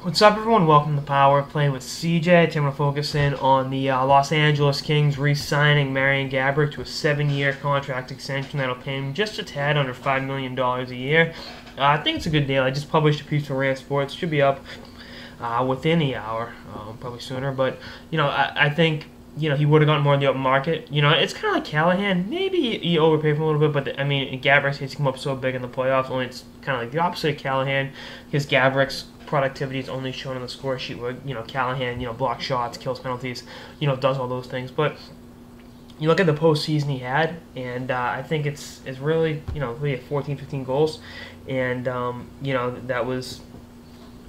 What's up, everyone? Welcome to Power Play with CJ. Today I'm going to focus in on the Los Angeles Kings re-signing Marian Gaborik to a 7-year contract extension that'll pay him just a tad under $5 million a year. I think it's a good deal. I just published a piece for Rand Sports. Should be up within the hour, probably sooner. But, I think, he would have gotten more in the open market. It's kind of like Callahan. Maybe he overpaid for a little bit, but, Gaborik's has come up so big in the playoffs. Only it's kind of like the opposite of Callahan, because Gaborik's productivity is only shown on the score sheet where, Callahan, blocks shots, kills penalties, does all those things. But you look at the postseason he had, and I think it's really, he had 14, 15 goals, and, that was,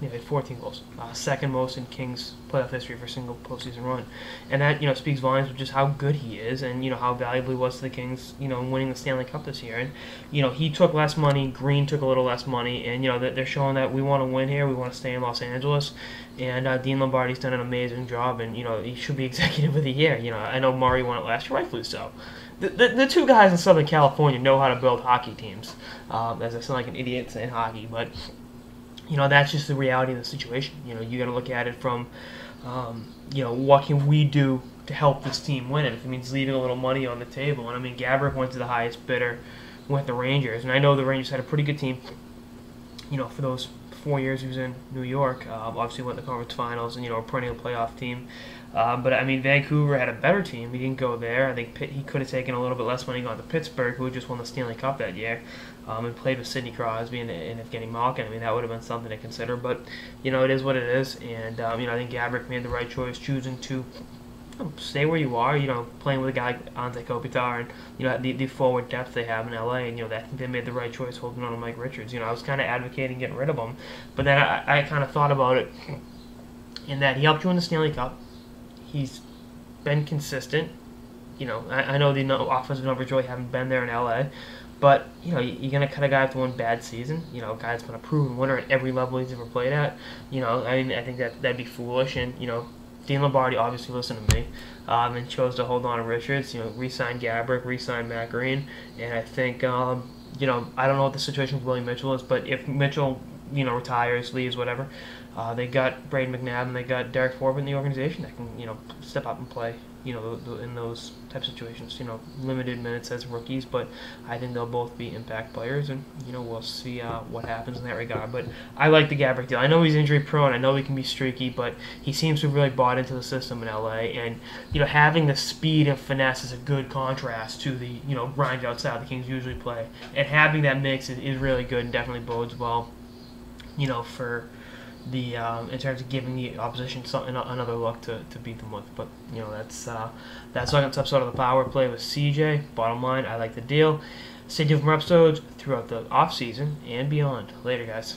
he had 14 goals, second most in Kings playoff history for a single postseason run. And that, speaks volumes of just how good he is and, how valuable he was to the Kings, winning the Stanley Cup this year. And, he took less money, Green took a little less money, and, they're showing that we want to win here, we want to stay in Los Angeles. And Dean Lombardi's done an amazing job, and, he should be executive of the year. I know Murray won it last year, rightfully so. The two guys in Southern California know how to build hockey teams, as I sound like an idiot saying hockey, but that's just the reality of the situation. You got to look at it from, what can we do to help this team win? And if it means leaving a little money on the table. And Gaborik went to the highest bidder with the Rangers, and I know the Rangers had a pretty good team. For those 4 years he was in New York, obviously went to the conference finals and a perennial playoff team. But Vancouver had a better team. He didn't go there. I think he could have taken a little bit less money going to Pittsburgh, who just won the Stanley Cup that year, and played with Sidney Crosby and Evgeny Malkin. That would have been something to consider. But it is what it is, and I think Gaborik made the right choice choosing to stay where you are. Playing with a guy like Ante Kopitar and the forward depth they have in LA, and I think they made the right choice holding on to Mike Richards. I was kind of advocating getting rid of him, but then I kind of thought about it in that he helped you win the Stanley Cup. He's been consistent. I know the offensive numbers really haven't been there in LA, but you're gonna cut a guy after one bad season. A guy that's been a proven winner at every level he's ever played at. I think that'd be foolish. And Dean Lombardi obviously listened to me and chose to hold on to Richards. Re-sign Gaborik, re-sign Matt Green, and I think I don't know what the situation with Willie Mitchell is, but if Mitchell retires, leaves, whatever, they got Braden McNabb and they got Derek Forbin in the organization that can step up and play in those type of situations. Limited minutes as rookies, but I think they'll both be impact players, and we'll see what happens in that regard. But I like the Gaborik deal. I know he's injury prone. I know he can be streaky, but he seems to have really bought into the system in LA. And having the speed and finesse is a good contrast to the grind outside the Kings usually play. And having that mix is really good and definitely bodes well. For the in terms of giving the opposition another look to beat them with. But that's second episode of the Power Play with CJ. Bottom line, I like the deal. Stay tuned for more episodes throughout the off season and beyond. Later, guys.